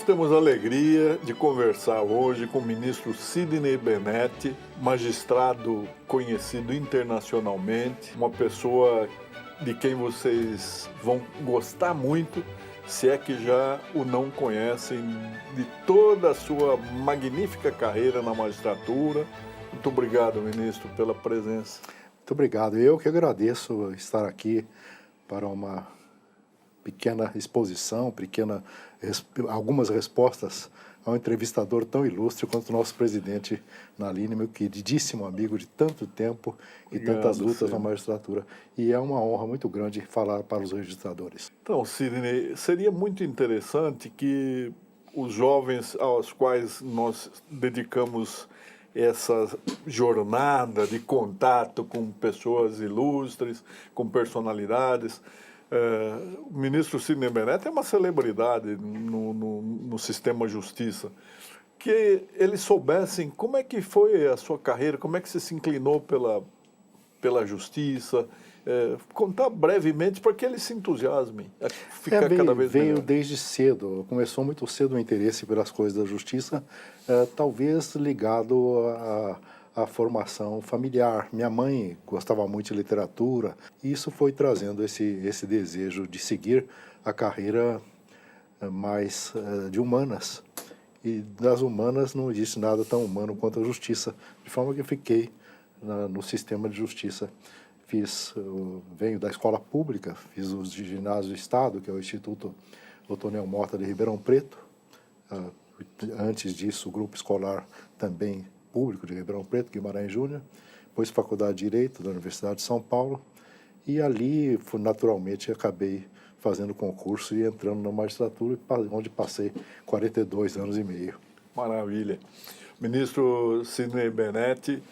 temos a alegria de conversar hoje com o ministro Sidney Bennett, magistrado conhecido internacionalmente, uma pessoa de quem vocês vão gostar muito, se é que já o não conhecem, de toda a sua magnífica carreira na magistratura. Muito obrigado, ministro, pela presença. Muito obrigado. Eu que agradeço estar aqui para uma pequena exposição, algumas respostas a um entrevistador tão ilustre quanto o nosso presidente Nalini, meu queridíssimo amigo de tanto tempo e tantas lutas na magistratura. E é uma honra muito grande falar para os registradores. Então, Sidney, seria muito interessante que os jovens aos quais nós dedicamos essa jornada de contato com pessoas ilustres, com personalidades. O ministro Sidney Bennett é uma celebridade no sistema justiça. Que eles soubessem como é que foi a sua carreira, como é que você se inclinou pela justiça, contar brevemente para que eles se entusiasmem, ficar cada vez veio melhor. Desde cedo, começou muito cedo o interesse pelas coisas da justiça, talvez ligado à formação familiar. Minha mãe gostava muito de literatura e isso foi trazendo esse desejo de seguir a carreira mais de humanas. E das humanas não existe nada tão humano quanto a justiça, de forma que eu fiquei no sistema de justiça. Venho da escola pública, fiz o ginásio do Estado, que é o Instituto Dr. Nel Mota de Ribeirão Preto. Antes disso, o grupo escolar também público de Ribeirão Preto, Guimarães Júnior. Depois, Faculdade de Direito da Universidade de São Paulo. E ali, naturalmente, acabei fazendo concurso e entrando na magistratura, onde passei 42 anos e meio. Maravilha. Ministro Sidney Bennett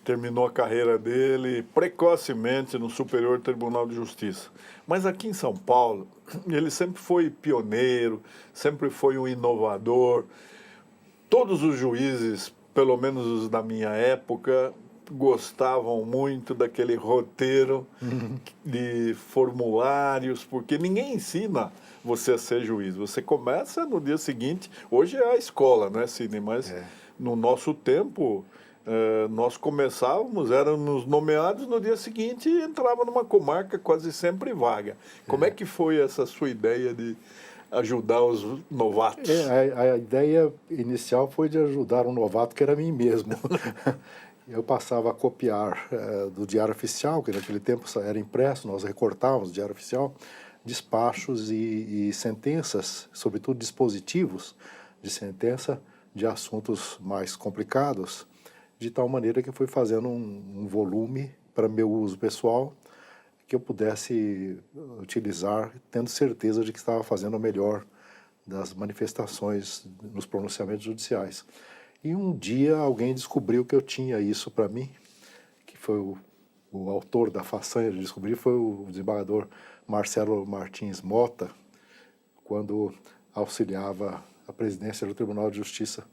terminou a carreira dele precocemente no Superior Tribunal de Justiça. Mas aqui em São Paulo, ele sempre foi pioneiro, sempre foi um inovador. Todos os juízes, pelo menos os da minha época, gostavam muito daquele roteiro de formulários, porque ninguém ensina você a ser juiz. Você começa no dia seguinte, hoje é a escola, não é, Sidney? Mas no nosso tempo, nós começávamos, éramos nomeados no dia seguinte e entrava numa comarca quase sempre vaga. Como é que foi essa sua ideia de ajudar os novatos? A ideia inicial foi de ajudar um novato que era mim mesmo. Eu passava a copiar do Diário Oficial, que naquele tempo era impresso, nós recortávamos o Diário Oficial, despachos e sentenças, sobretudo dispositivos de sentença de assuntos mais complicados, de tal maneira que fui fazendo um volume para meu uso pessoal, que eu pudesse utilizar, tendo certeza de que estava fazendo a melhor das manifestações nos pronunciamentos judiciais. E um dia alguém descobriu que eu tinha isso para mim, que foi o autor da façanha de descobrir, foi o desembargador Marcelo Martins Mota, quando auxiliava a presidência do Tribunal de Justiça.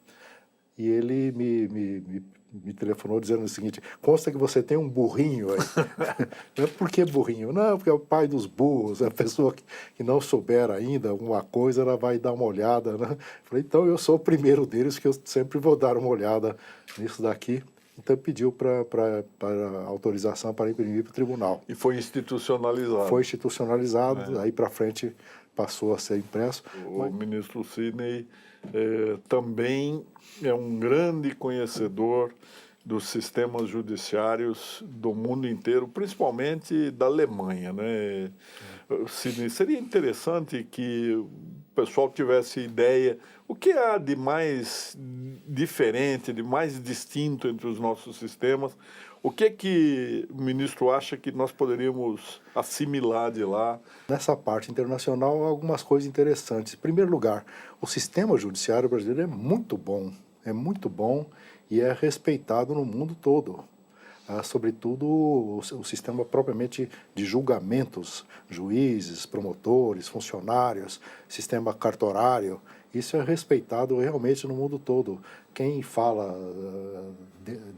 E ele me telefonou dizendo o seguinte: consta que você tem um burrinho aí. Por que burrinho? Não, porque é o pai dos burros, a pessoa que não souber ainda alguma coisa, ela vai dar uma olhada, né? Falei, então eu sou o primeiro deles, que eu sempre vou dar uma olhada nisso daqui. Então pediu para autorização para imprimir para o tribunal. E foi institucionalizado. Foi institucionalizado, aí para frente passou a ser impresso. O ministro Sidney também é um grande conhecedor dos sistemas judiciários do mundo inteiro, principalmente da Alemanha, né? Sidney, seria interessante que o pessoal tivesse ideia o que há de mais diferente, de mais distinto entre os nossos sistemas. O que o ministro acha que nós poderíamos assimilar de lá? Nessa parte internacional, há algumas coisas interessantes. Em primeiro lugar, o sistema judiciário brasileiro é muito bom e é respeitado no mundo todo. Sobretudo o sistema propriamente de julgamentos, juízes, promotores, funcionários, sistema cartorário, isso é respeitado realmente no mundo todo. Quem fala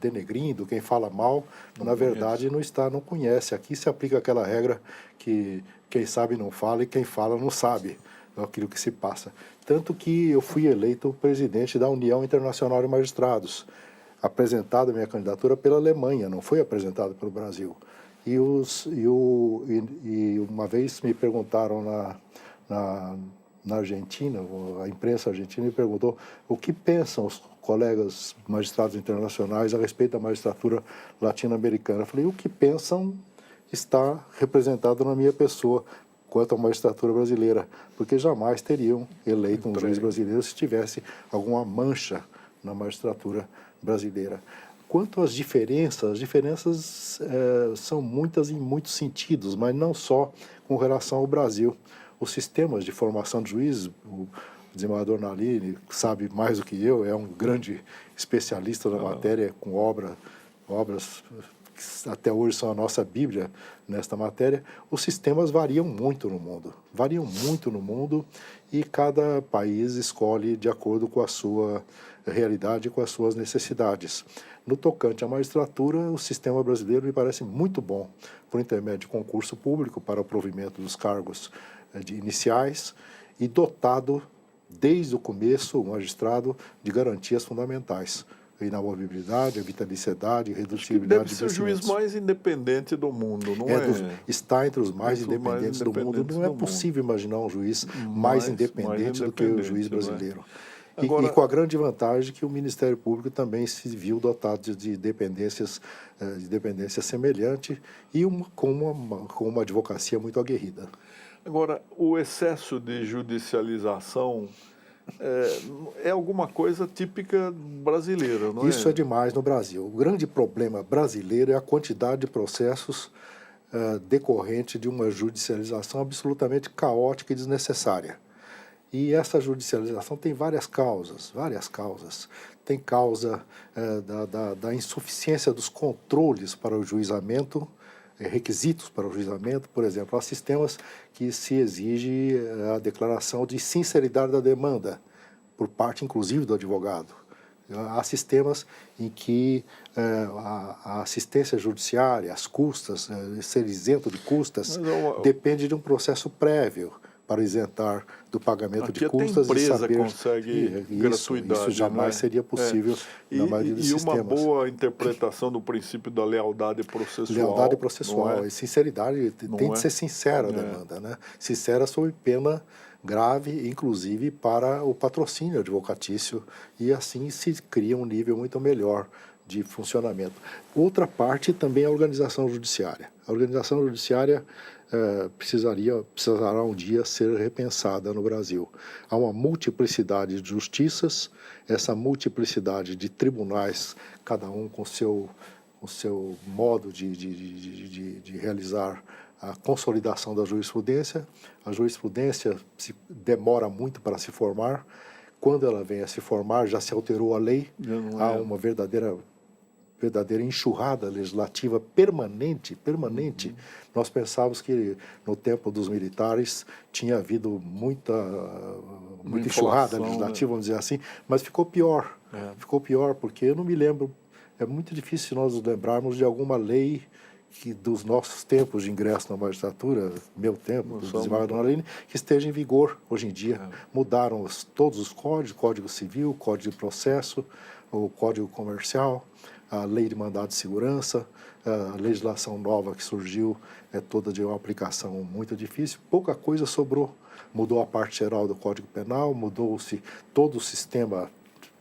denegrindo, quem fala mal, na verdade não conhece. Aqui se aplica aquela regra que quem sabe não fala e quem fala não sabe. aquilo que se passa. Tanto que eu fui eleito presidente da União Internacional de Magistrados, apresentado a minha candidatura pela Alemanha, não foi apresentada pelo Brasil. E uma vez me perguntaram na Argentina, a imprensa argentina me perguntou o que pensam os colegas magistrados internacionais a respeito da magistratura latino-americana. Eu falei, o que pensam está representado na minha pessoa quanto à magistratura brasileira, porque jamais teriam eleito um juiz brasileiro se tivesse alguma mancha na magistratura brasileira. Quanto às diferenças são muitas em muitos sentidos, mas não só com relação ao Brasil. Os sistemas de formação de juízes, o desembargador Nalini sabe mais do que eu, é um grande especialista na matéria, com obras que até hoje são a nossa Bíblia nesta matéria. Os sistemas variam muito no mundo e cada país escolhe de acordo com a sua realidade e com as suas necessidades. No tocante à magistratura, o sistema brasileiro me parece muito bom, por intermédio de concurso público para o provimento dos cargos iniciais e dotado, desde o começo, o magistrado de garantias fundamentais. A inamovibilidade, a vitaliciedade, a redutibilidade de vencimentos. Deve ser o juiz mais independente do mundo, não está entre os mais independentes do mundo. Não é possível imaginar um juiz mais independente do que o juiz brasileiro. Agora, e com a grande vantagem que o Ministério Público também se viu dotado de dependência semelhante e com uma advocacia muito aguerrida. Agora, o excesso de judicialização é alguma coisa típica brasileira, não é? Isso é demais no Brasil. O grande problema brasileiro é a quantidade de processos decorrente de uma judicialização absolutamente caótica e desnecessária. E essa judicialização tem várias causas. Tem causa da insuficiência dos controles para o juizamento, requisitos para o juizamento. Por exemplo, há sistemas que se exige a declaração de sinceridade da demanda, por parte inclusive do advogado. Há sistemas em que a assistência judiciária, as custas, ser isento de custas, depende de um processo prévio para isentar do pagamento de custas e saber consegue gratuidade. Isso jamais seria possível na maioria dos sistemas. E uma boa interpretação do princípio da lealdade processual. Lealdade processual e sinceridade, tem de ser sincera a demanda, né? Sincera sob pena grave, inclusive para o patrocínio advocatício, e assim se cria um nível muito melhor de funcionamento. Outra parte também é a organização judiciária. A organização judiciária precisará um dia ser repensada no Brasil. Há uma multiplicidade de justiças, essa multiplicidade de tribunais, cada um com o seu modo de realizar a consolidação da jurisprudência. A jurisprudência demora muito para se formar. Quando ela vem a se formar, já se alterou a lei. Há uma verdadeira enxurrada legislativa permanente. Nós pensávamos que no tempo dos militares tinha havido muita enxurrada legislativa, vamos dizer assim, mas ficou pior. Ficou pior porque eu não me lembro, é muito difícil nós nos lembrarmos de alguma lei que dos nossos tempos de ingresso na magistratura, meu tempo, do desembargador Nalini, que esteja em vigor hoje em dia. Mudaram todos os códigos, Código Civil, Código de Processo, o Código Comercial, a Lei de Mandado de Segurança, a legislação nova que surgiu é toda de uma aplicação muito difícil. Pouca coisa sobrou. Mudou a parte geral do Código Penal, mudou-se todo o sistema,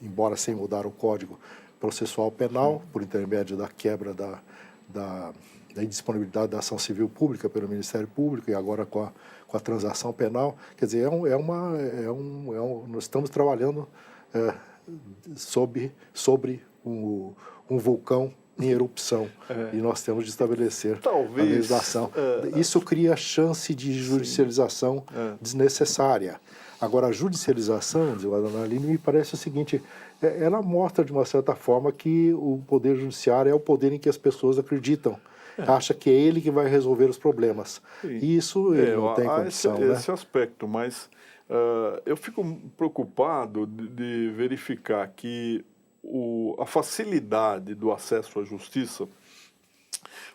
embora sem mudar o Código Processual Penal, por intermédio da quebra da indisponibilidade da ação civil pública pelo Ministério Público e agora com a transação penal. Quer dizer, nós estamos trabalhando sobre um vulcão em erupção e nós temos de estabelecer a legislação. Isso cria chance de judicialização desnecessária. Agora, a judicialização, Dona Nalini, me parece o seguinte, ela mostra de uma certa forma que o poder judiciário é o poder em que as pessoas acreditam. Acha que é ele que vai resolver os problemas. E isso não tem condição. Esse aspecto, mas eu fico preocupado de verificar que a facilidade do acesso à justiça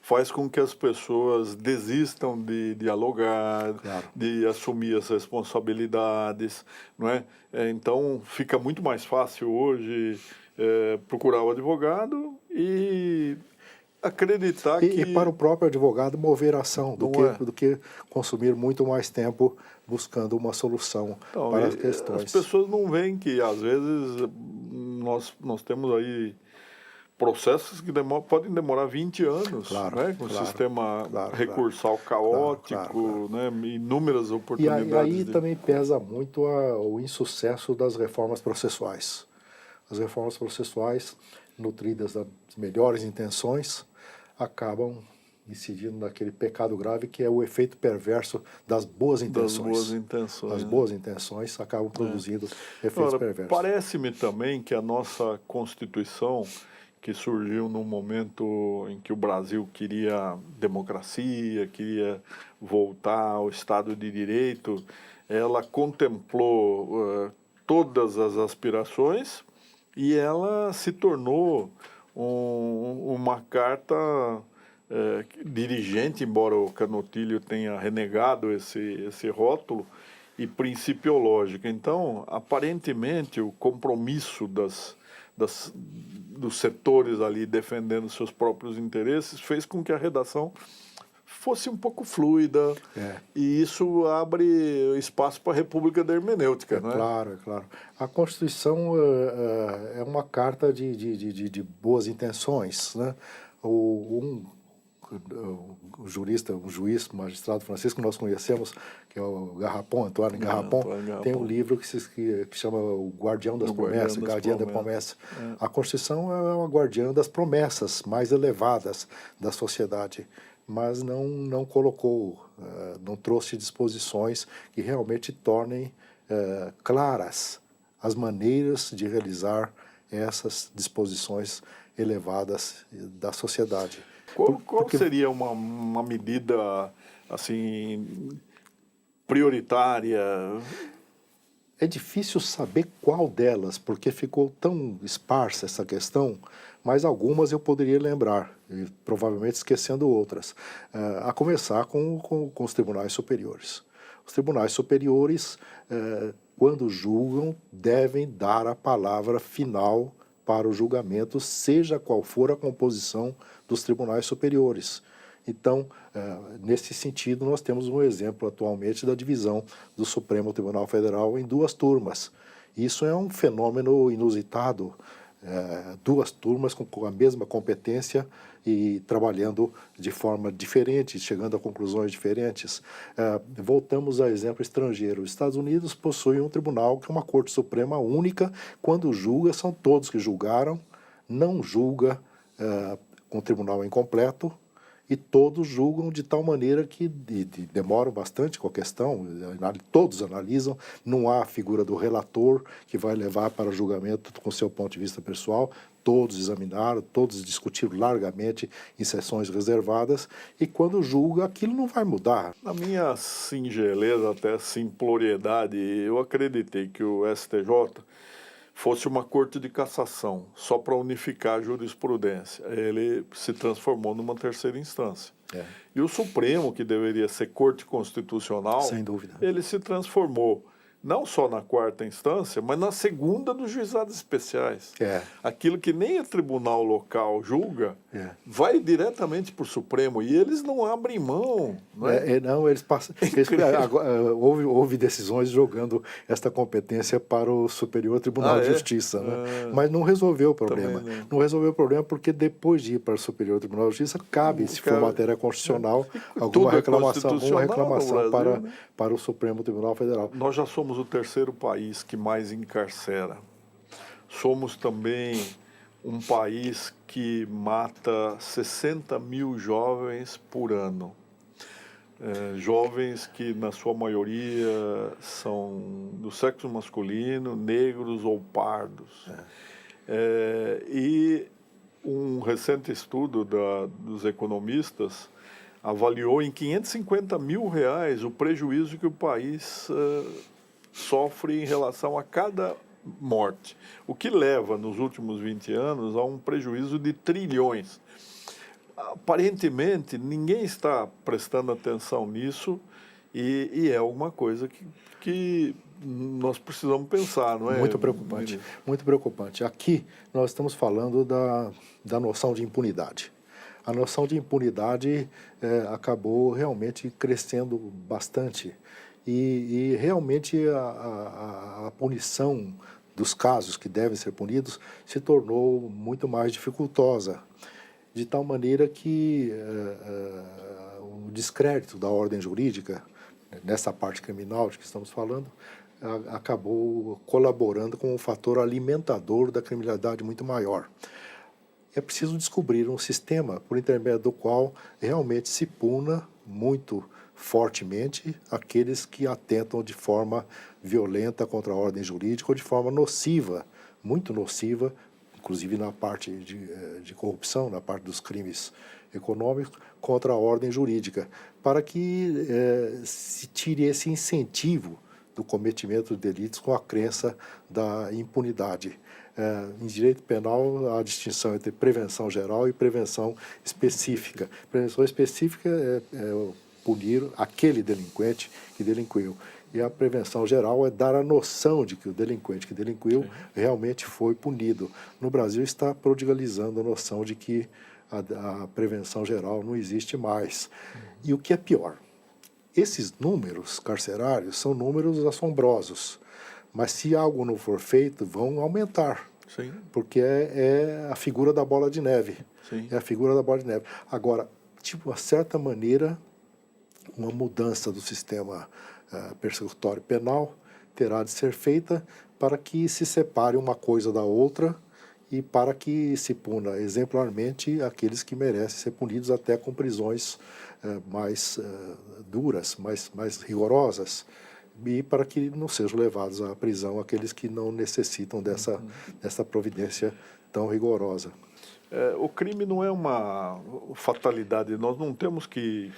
faz com que as pessoas desistam de dialogar, Claro. de assumir as responsabilidades, não é? Então, fica muito mais fácil hoje procurar o advogado e acreditar E que para o próprio advogado mover a ação, não é. do que consumir muito mais tempo buscando uma solução Então, para as as questões. pessoas não veem que, às vezes, nós temos aí processos que podem demorar 20 anos, Claro, né? Com o claro, sistema claro, recursal claro, caótico, né? Inúmeras E oportunidades aí também pesa muito o insucesso das reformas processuais. As reformas processuais, nutridas das melhores intenções, acabam incidindo naquele pecado grave que é o efeito perverso das boas das boas intenções. intenções. As Né? boas intenções acabam produzindo efeitos Agora, perversos. parece-me também que a nossa Constituição, que surgiu num momento em que o Brasil queria democracia, queria voltar ao Estado de Direito, ela contemplou todas as aspirações e ela se tornou uma carta dirigente, embora o Canutilho tenha renegado esse rótulo, e principiológica. Então, aparentemente, o compromisso dos setores ali defendendo seus próprios interesses fez com que a redação fosse um pouco fluida, e isso abre espaço para a República da Hermenêutica, não é? Claro, é claro. A Constituição é uma carta de boas intenções, né? Um jurista, um juiz, um magistrado francês que nós conhecemos, que é o Garrapon, Antoine Garrapon, tem um livro que chama O Guardião das Promessas, Gardien des Promesses. A Constituição é uma guardiã das promessas mais elevadas da sociedade, mas não colocou, não trouxe disposições que realmente tornem claras as maneiras de realizar essas disposições elevadas da sociedade. Qual seria uma medida assim prioritária? É difícil saber qual delas, porque ficou tão esparsa essa questão, mas algumas eu poderia lembrar, e provavelmente esquecendo outras. A começar com os tribunais superiores. Os tribunais superiores, quando julgam, devem dar a palavra final para o julgamento, seja qual for a composição dos tribunais superiores. Então, nesse sentido, nós temos um exemplo atualmente da divisão do Supremo Tribunal Federal em duas turmas. Isso é um fenômeno inusitado, duas turmas com a mesma competência e trabalhando de forma diferente, chegando a conclusões diferentes. Voltamos a exemplo estrangeiro. Os Estados Unidos possuem um tribunal que é uma Corte Suprema única. Quando julga, são todos que julgaram, não julga com o tribunal incompleto, e todos julgam de tal maneira que demoram bastante com a questão, todos analisam, não há a figura do relator que vai levar para o julgamento com seu ponto de vista pessoal, todos examinaram, todos discutiram largamente em sessões reservadas, e quando julga, aquilo não vai mudar. Na minha singeleza, até simploriedade, eu acreditei que o STJ fosse uma corte de cassação, só para unificar a jurisprudência. Ele se transformou numa terceira instância. E o Supremo, que deveria ser corte constitucional, sem dúvida, ele se transformou não só na quarta instância, mas na segunda dos juizados especiais. Aquilo que nem o tribunal local julga, vai diretamente para o Supremo, e eles não abrem mão. Não, eles passam. Houve decisões jogando esta competência para o Superior Tribunal de Justiça, né? Mas não resolveu o problema. Não resolveu o problema porque depois de ir para o Superior Tribunal de Justiça, cabe, se for matéria constitucional, alguma reclamação Brasil, para o Supremo Tribunal Federal. Nós já somos o terceiro país que mais encarcera. Somos também um país que mata 60 mil jovens por ano. Jovens que, na sua maioria, são do sexo masculino, negros ou pardos. E um recente estudo dos economistas avaliou em R$550 mil o prejuízo que o país sofre em relação a cada morte, o que leva, nos últimos 20 anos, a um prejuízo de trilhões. aparentemente, ninguém está prestando atenção nisso e é alguma coisa que nós precisamos pensar, não é? Muito preocupante, muito preocupante. Aqui nós estamos falando da noção de impunidade. A noção de impunidade acabou realmente crescendo bastante e realmente a punição dos casos que devem ser punidos se tornou muito mais dificultosa, de tal maneira que o descrédito da ordem jurídica, nessa parte criminal de que estamos falando, acabou colaborando com um fator alimentador da criminalidade muito maior. É preciso descobrir um sistema por intermédio do qual realmente se puna muito fortemente aqueles que atentam de forma violenta contra a ordem jurídica ou de forma nociva, muito nociva, inclusive na parte de corrupção, na parte dos crimes econômicos, contra a ordem jurídica, para que se tire esse incentivo do cometimento de delitos com a crença da impunidade. Em direito penal, há a distinção entre prevenção geral e prevenção específica. Prevenção específica é punir aquele delinquente que delinquiu. E a prevenção geral é dar a noção de que o delinquente que delinquiu realmente foi punido. No Brasil está prodigalizando a noção de que a prevenção geral não existe mais. E o que é pior, esses números carcerários são números assombrosos, mas se algo não for feito, vão aumentar. Sim. Porque é a figura da bola de neve. Sim. É a figura da bola de neve. Agora, de uma certa maneira, uma mudança do sistema persecutório penal terá de ser feita para que se separe uma coisa da outra e para que se puna exemplarmente aqueles que merecem ser punidos até com prisões mais duras, mais rigorosas, e para que não sejam levados à prisão aqueles que não necessitam dessa providência tão rigorosa. O crime não é uma fatalidade. Nós não temos que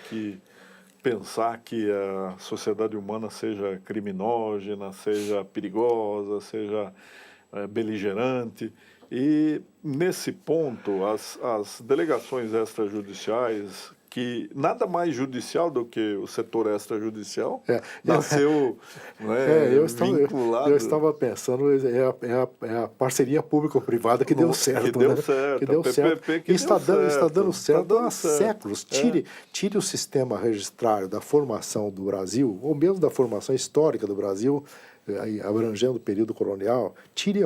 pensar que a sociedade humana seja criminógena, seja perigosa, seja beligerante. E, nesse ponto, as delegações extrajudiciais, que nada mais judicial do que o setor extrajudicial, nasceu vinculado. Eu estava pensando, é a parceria público-privada que deu certo. Que deu certo. Que deu certo. E está dando certo há séculos. Tire o sistema registrário da formação do Brasil, ou mesmo da formação histórica do Brasil, abrangendo o período colonial, tire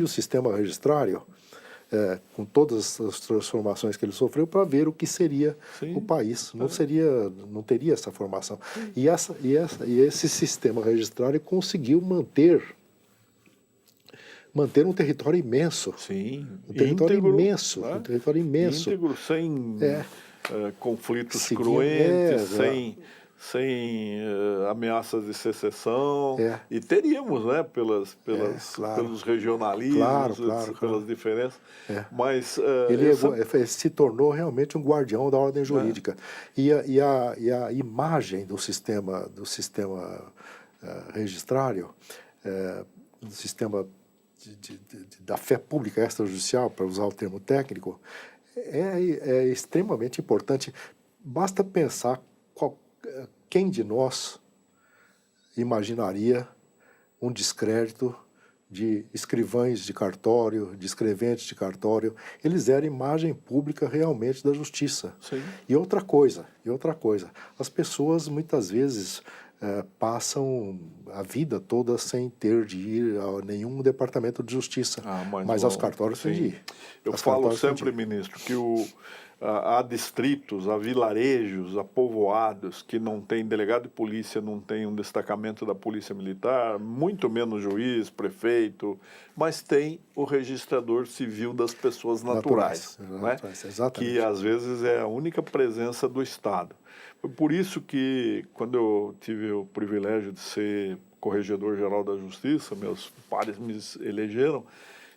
o sistema registrário, com todas as transformações que ele sofreu, para ver o que seria o país. Não teria essa formação. E esse sistema registrário conseguiu manter um território imenso. Sim. Um território íntegro, imenso. Né? Um território imenso. Íntegro, sem conflitos cruentes, sem ameaças de secessão, e teríamos, né, pelos regionalismos, pelas diferenças, mas ele se tornou realmente um guardião da ordem jurídica. E a imagem do sistema registrário, do sistema da fé pública extrajudicial, para usar o termo técnico, é extremamente importante. Basta pensar quem de nós imaginaria um descrédito de escrivães de cartório, de escreventes de cartório. Eles eram imagem pública realmente da justiça. Sim. E outra coisa, as pessoas muitas vezes passam a vida toda sem ter de ir a nenhum departamento de justiça, mas aos cartórios têm de ir. Eu falo sempre, ministro, que há distritos, há vilarejos, há povoados que não tem delegado de polícia, não tem um destacamento da polícia militar, muito menos juiz, prefeito, mas tem o registrador civil das pessoas naturais, né? Que às vezes é a única presença do Estado. Foi por isso que, quando eu tive o privilégio de ser corregedor-geral da Justiça, meus pares me elegeram,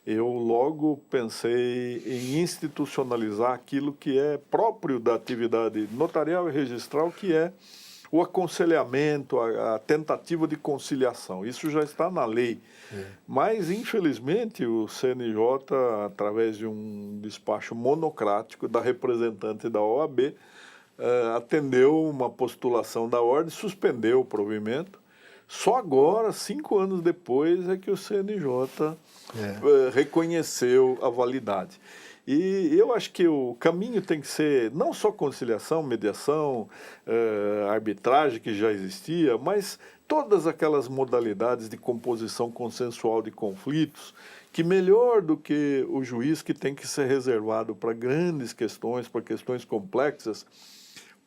eu logo pensei em institucionalizar aquilo que é próprio da atividade notarial e registral, que é o aconselhamento, a tentativa de conciliação. Isso já está na lei. Mas, infelizmente, o CNJ, através de um despacho monocrático da representante da OAB, atendeu uma postulação da ordem, suspendeu o provimento. Só agora, 5 anos depois, é que o CNJ reconheceu a validade. E eu acho que o caminho tem que ser não só conciliação, mediação, arbitragem, que já existia, mas todas aquelas modalidades de composição consensual de conflitos, que melhor do que o juiz, que tem que ser reservado para grandes questões, para questões complexas,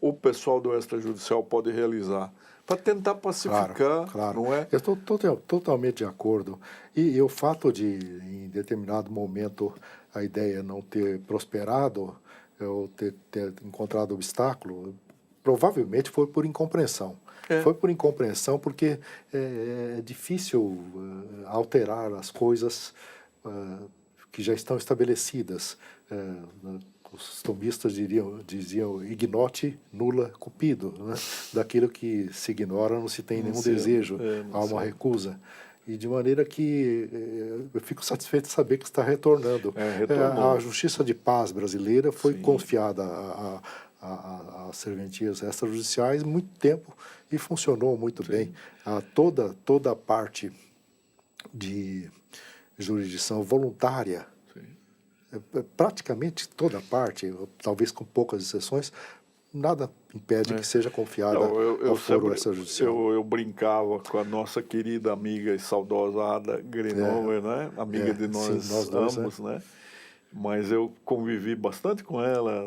o pessoal do extrajudicial pode realizar, para tentar pacificar, claro. não é? Eu estou totalmente de acordo. E o fato de, em determinado momento, a ideia não ter prosperado, ou ter encontrado obstáculo, provavelmente foi por incompreensão. Foi por incompreensão porque é difícil alterar as coisas que já estão estabelecidas. Os tombistas diziam ignote, nula, cupido, né? Daquilo que se ignora não se tem nenhum desejo, há uma recusa. E de maneira que eu fico satisfeito de saber que está retornando. A Justiça de Paz brasileira foi confiada a serventias extrajudiciais há muito tempo e funcionou muito bem. Toda a parte de jurisdição voluntária, praticamente toda a parte, talvez com poucas exceções, nada impede que seja confiada ao foro extrajudicial. Eu brincava com a nossa querida amiga e saudosa Ada Grenover, né? Amiga de nós ambos, né? Mas eu convivi bastante com ela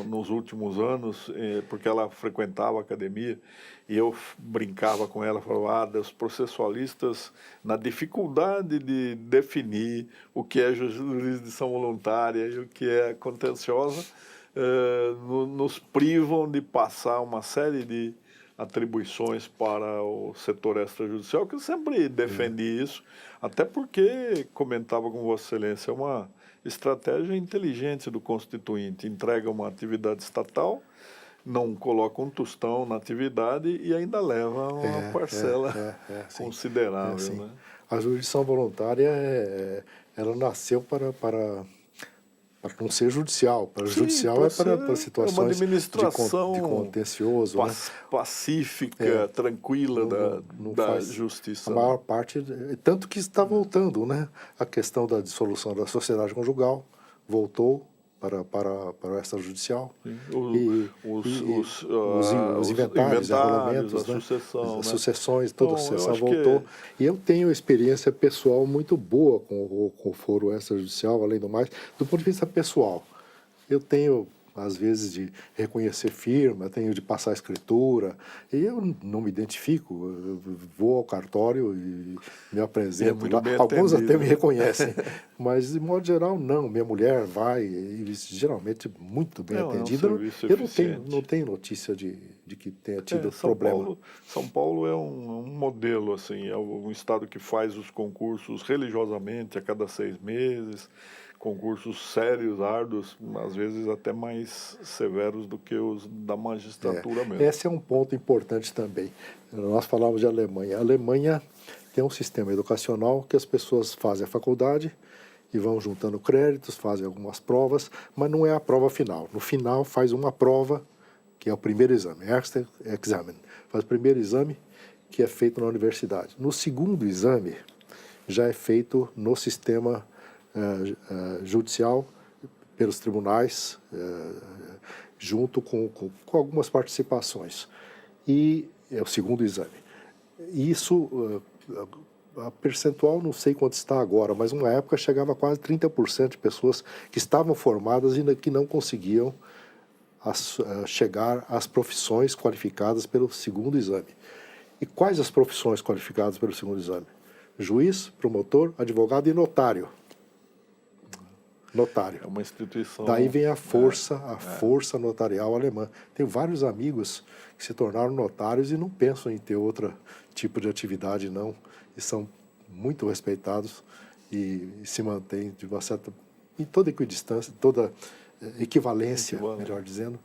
nos últimos anos, porque ela frequentava a academia, e eu brincava com ela, falava, os processualistas, na dificuldade de definir o que é jurisdição voluntária e o que é contenciosa, nos privam de passar uma série de atribuições para o setor extrajudicial, que eu sempre defendi isso, até porque, comentava com Vossa Excelência, é uma estratégia inteligente do Constituinte, entrega uma atividade estatal, não coloca um tostão na atividade e ainda leva uma parcela considerável. Né? A jurisdição voluntária, ela nasceu para não ser judicial. Para judicial é para situações uma administração de contencioso. Pacífica, tranquila da justiça. A maior parte, tanto que está voltando, né? A questão da dissolução da sociedade conjugal voltou para essa judicial. Os inventários, regulamentos, as sucessões, toda a sucessão voltou. E eu tenho experiência pessoal muito boa com o foro extrajudicial, além do mais, do ponto de vista pessoal. Eu tenho, às vezes, de reconhecer firma, tenho de passar a escritura, e eu não me identifico, eu vou ao cartório e me apresento lá. Alguns até me reconhecem, mas, de modo geral, não. Minha mulher vai, e geralmente muito bem atendida. Eu não tenho notícia de que tenha tido problema. São Paulo é um modelo, assim, é um estado que faz os concursos religiosamente a cada 6 meses, concursos sérios, árduos, às vezes até mais severos do que os da magistratura mesmo. Esse é um ponto importante também. Nós falamos de Alemanha. A Alemanha tem um sistema educacional que as pessoas fazem a faculdade e vão juntando créditos, fazem algumas provas, mas não é a prova final. No final faz uma prova, que é o primeiro exame, Erster Examen. Faz o primeiro exame, que é feito na universidade. No segundo exame, já é feito no sistema judicial, pelos tribunais, junto com algumas participações. E é o segundo exame. Isso, a percentual, não sei quanto está agora, mas numa época chegava a quase 30% de pessoas que estavam formadas e que não conseguiam chegar às profissões qualificadas pelo segundo exame. E quais as profissões qualificadas pelo segundo exame? Juiz, promotor, advogado e notário. Notário. É uma instituição... Daí vem a força notarial alemã. Tenho vários amigos que se tornaram notários e não pensam em ter outro tipo de atividade, não. E são muito respeitados e se mantêm de uma certa... em toda equidistância, toda equivalência, melhor dizendo,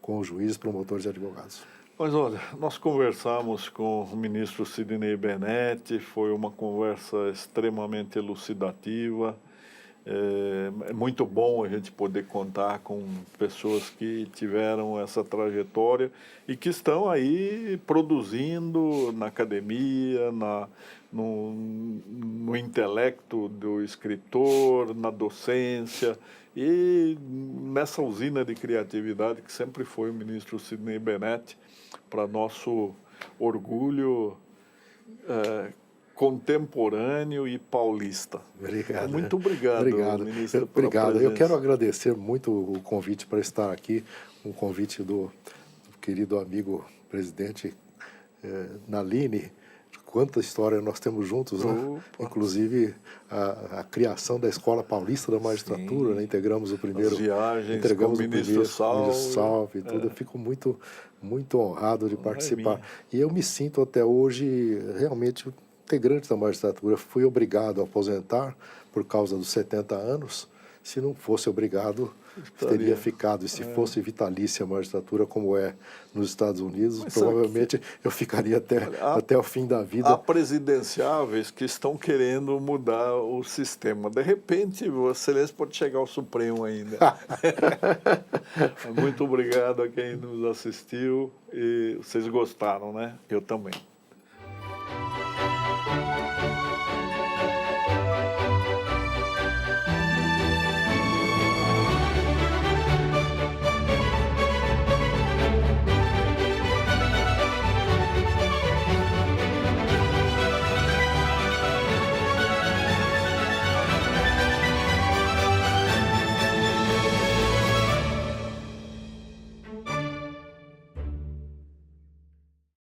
com os juízes, promotores e advogados. Mas olha, nós conversamos com o ministro Sidney Bennett, foi uma conversa extremamente elucidativa. É muito bom a gente poder contar com pessoas que tiveram essa trajetória e que estão aí produzindo na academia, no intelecto do escritor, na docência e nessa usina de criatividade que sempre foi o ministro Sidney Bennett, para nosso orgulho contemporâneo e paulista. Obrigado. Muito obrigado, Obrigado. ministro, pela Obrigado. presença. Eu quero agradecer muito o convite para estar aqui, um convite do querido amigo presidente Nalini. Quanta história nós temos juntos, né? Inclusive a criação da Escola Paulista da Magistratura, né? Integramos o primeiro, As viagens entregamos com o ministro Salve, tudo. Eu fico muito honrado de participar. E eu me sinto até hoje realmente integrante da magistratura. Fui obrigado a aposentar por causa dos 70 anos. Se não fosse obrigado, teria ficado. E se fosse vitalícia a magistratura, como é nos Estados Unidos, mas provavelmente eu ficaria até o fim da vida. Há presidenciáveis que estão querendo mudar o sistema. De repente, Vossa Excelência pode chegar ao Supremo ainda. Muito obrigado a quem nos assistiu e vocês gostaram, né? Eu também.